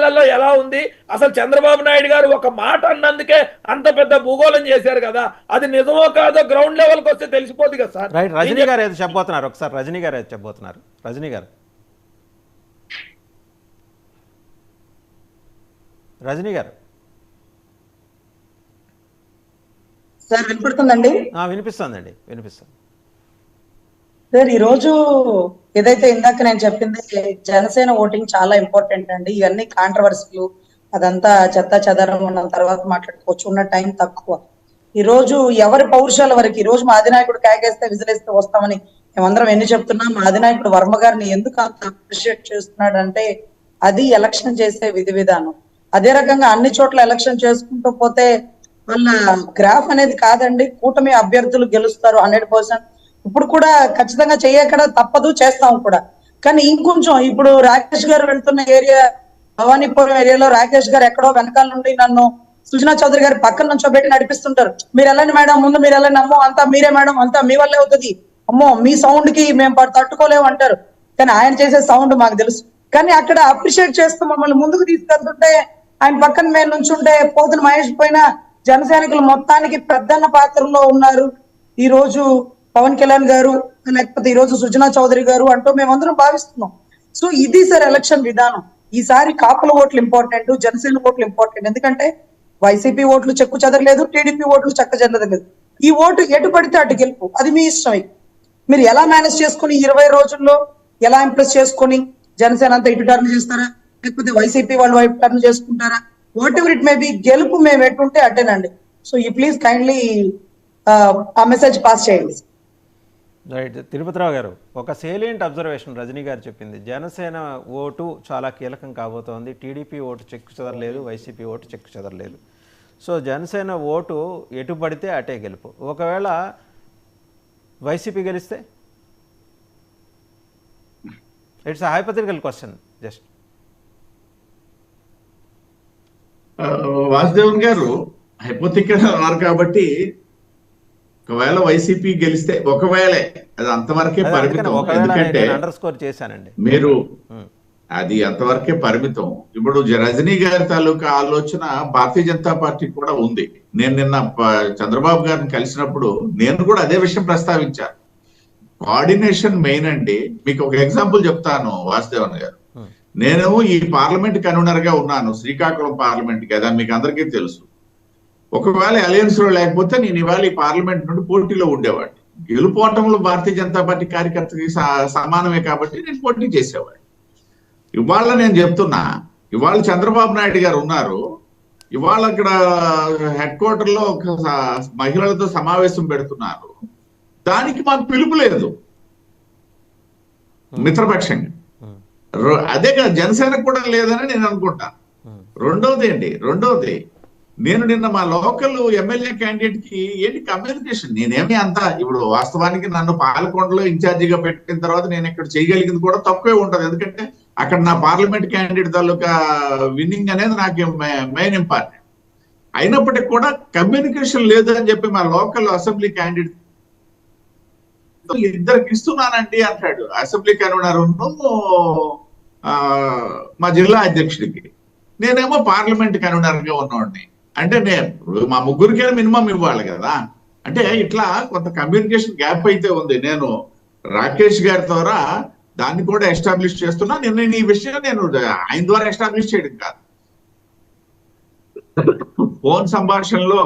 జిల్లాలలో ఎలా ఉంది? అసలు చంద్రబాబు నాయుడు గారు ఒక మాట అన్నందుకే అంత పెద్ద భూగోళం చేశారు కదా, అది నిజమో కాదో గ్రౌండ్ లెవెల్కి వస్తే తెలిసిపోతుంది కదా సార్. రైట్, రజనీ గారు ఏదో చెప్పబోతున్నారు, ఒకసారి రజనీ గారు ఏదో చెప్పబోతున్నారు. రజనీ గారు, రజనీ గారు సార్ వినపడుతుందండి? వినిపిస్తుందండి, వినిపిస్తుంది సార్. ఈరోజు ఏదైతే ఇందాక నేను చెప్పింది, జనసేన ఓటింగ్ చాలా ఇంపార్టెంట్ అండి. ఇవన్నీ కాంట్రవర్సీలు అదంతా చెత్త చెదరం ఉన్న తర్వాత మాట్లాడుకోవచ్చు, ఉన్న టైం తక్కువ. ఈ రోజు ఎవరి పౌరుషాల వరకు, ఈ రోజు మా అధినాయకుడు కేకేస్తే విజిలేస్తే వస్తామని మేమందరం ఎన్ని చెప్తున్నాం. మా అధినాయకుడు వర్మ గారిని ఎందుకు అంత అప్రిషియేట్ చేస్తున్నాడు అంటే, అది ఎలక్షన్ చేసే విధి విధానం. అదే రకంగా అన్ని చోట్ల ఎలక్షన్ చేసుకుంటూ పోతే వాళ్ళ గ్రాఫ్ అనేది కాదండి. కూటమి అభ్యర్థులు గెలుస్తారు 100%. ఇప్పుడు కూడా ఖచ్చితంగా చేయక్కడ తప్పదు, చేస్తాం కూడా. కానీ ఇంకొంచెం ఇప్పుడు రాకేష్ గారు వెళ్తున్న ఏరియా, భవానీపురం ఏరియాలో రాకేష్ గారు ఎక్కడో వెనకాల నుండి నన్ను సుజనా చౌదరి గారి పక్కన నుంచోబెట్టి నడిపిస్తుంటారు. మీరు వెళ్ళండి మేడం, ముందు మీరు వెళ్ళండి, అమ్మో అంతా మీరే మేడం, అంతా మీ వల్లే అవుతుంది, అమ్మో మీ సౌండ్ కి మేము తట్టుకోలేము అంటారు. కానీ ఆయన చేసే సౌండ్ మాకు తెలుసు. కానీ అక్కడ అప్రిషియేట్ చేస్తూ మమ్మల్ని ముందుకు తీసుకెళ్తుంటే, ఆయన పక్కన మేము నుంచుంటే పోతున్న మహేష్ పైన జనసైనికులు మొత్తానికి పెద్దన్న పాత్రలో ఉన్నారు. ఈ రోజు పవన్ కళ్యాణ్ గారు, లేకపోతే ఈ రోజు సుజనా చౌదరి గారు అంటూ మేమందరం భావిస్తున్నాం. సో ఇది సార్ ఎలక్షన్ విధానం. ఈసారి కాపుల ఓట్లు ఇంపార్టెంట్, జనసేన ఓట్లు ఇంపార్టెంట్. ఎందుకంటే వైసీపీ ఓట్లు చెక్కు చెదరలేదు, టీడీపీ ఓట్లు చెక్క చెదరలేదు. ఈ ఓటు ఎటు పడితే అటు గెలుపు, అది మీ ఇష్టం. మీరు ఎలా మేనేజ్ చేసుకుని 20 రోజుల్లో ఎలా ఇంప్రెస్ చేసుకుని జనసేన అంతా ఇటు టర్న్ చేస్తారా, లేకపోతే వైసీపీ వాళ్ళు వైపు టర్న్ చేసుకుంటారా, what ever it may be, గెలుపు మేము ఎటుంటే అట్టేనండి. సో ఈ ప్లీజ్ కైండ్లీ ఆ మెసేజ్ పాస్ చేయండి. రైట్. తిరుపతిరావు గారు, ఒక సేలియంట్ అబ్జర్వేషన్ రజనీ గారు చెప్పింది, జనసేన ఓటు చాలా కీలకం కాబోతోంది, టీడీపీ ఓటు చెక్కు చెదరలేదు, వైసీపీ ఓటు చెక్కు చెదరలేదు. సో జనసేన ఓటు ఎటు పడితే అటే గెలుపు. ఒకవేళ వైసీపీ గెలిస్తే, it's hypothetical question just. Vasudevan గారు హైపోథెటికల్ అన్నారు కాబట్టి, ఒకవేళ వైసీపీ గెలిస్తే, ఒకవేళ అది అంతవరకే పరిమితం. ఎందుకంటే అండర్స్కోర్ చేశానండి, మీరు అది అంతవరకే పరిమితం. ఇప్పుడు రజనీ గారి తాలూకా ఆలోచన భారతీయ జనతా పార్టీ కూడా ఉంది. నేను నిన్న చంద్రబాబు గారిని కలిసినప్పుడు నేను కూడా అదే విషయం ప్రస్తావించాను. కోఆర్డినేషన్ మెయిన్ అండి. మీకు ఒక ఎగ్జాంపుల్ చెప్తాను వాసుదేవన్ గారు. నేను ఈ పార్లమెంట్ కన్వీనర్ గా ఉన్నాను, శ్రీకాకుళం పార్లమెంట్ కదా, మీకు అందరికీ తెలుసు. ఒకవేళ అలయన్స్ లో లేకపోతే నేను ఇవాళ ఈ పార్లమెంట్ నుండి పోటీలో ఉండేవాడిని. గెలుపోవటంలో భారతీయ జనతా పార్టీ కార్యకర్తకి సమానమే కాబట్టి నేను పోటీ చేసేవాడిని. ఇవాళ నేను చెప్తున్నా, ఇవాళ చంద్రబాబు నాయుడు గారు ఉన్నారు, ఇవాళ ఇక్కడ హెడ్ క్వార్టర్ లో మహిళలతో సమావేశం పెడుతున్నారు. దానికి మాకు పిలుపు లేదు మిత్రపక్షంగా. అదే కదా జనసేనకు కూడా లేదని నేను అనుకుంటాను. రెండోది నేను నిన్న మా లోకల్ ఎమ్మెల్యే క్యాండిడేట్ కి ఏంటి కమ్యూనికేషన్, నేనేమి అంతా ఇప్పుడు వాస్తవానికి నన్ను పాలకొండలో ఇన్ఛార్జిగా పెట్టిన తర్వాత నేను ఇక్కడ చేయగలిగింది కూడా తక్కువే ఉంటది. ఎందుకంటే అక్కడ నా పార్లమెంట్ క్యాండిడేట్ తాలూకా విన్నింగ్ అనేది నాకు మెయిన్ ఇంపార్టెంట్. అయినప్పటికీ కూడా కమ్యూనికేషన్ లేదు అని చెప్పి మా లోకల్ అసెంబ్లీ క్యాండిడేట్ ఇద్దరికి ఇస్తున్నానండి అంటాడు, అసెంబ్లీ కన్వీనర్ మా జిల్లా అధ్యక్షుడికి. నేనేమో పార్లమెంట్ కన్వీనర్ గా ఉన్నవాడిని. అంటే నేను మా ముగ్గురికైనా మినిమం ఇవ్వాలి కదా. అంటే ఇట్లా కొంత కమ్యూనికేషన్ గ్యాప్ అయితే ఉంది. నేను రాకేష్ గారి ద్వారా దాన్ని కూడా ఎస్టాబ్లిష్ చేస్తున్నా. నేను ఈ విషయం నేను ఆయన ద్వారా ఎస్టాబ్లిష్ చేయడం కాదు, ఫోన్ సంభాషణలో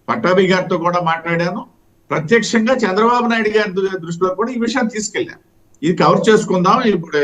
పట్టాభి గారితో కూడా మాట్లాడాను, ప్రత్యక్షంగా చంద్రబాబు నాయుడు గారి దృష్టిలో కూడా ఈ విషయాన్ని తీసుకెళ్ళాను. ఇది కవర్ చేసుకుందాం ఇప్పుడు.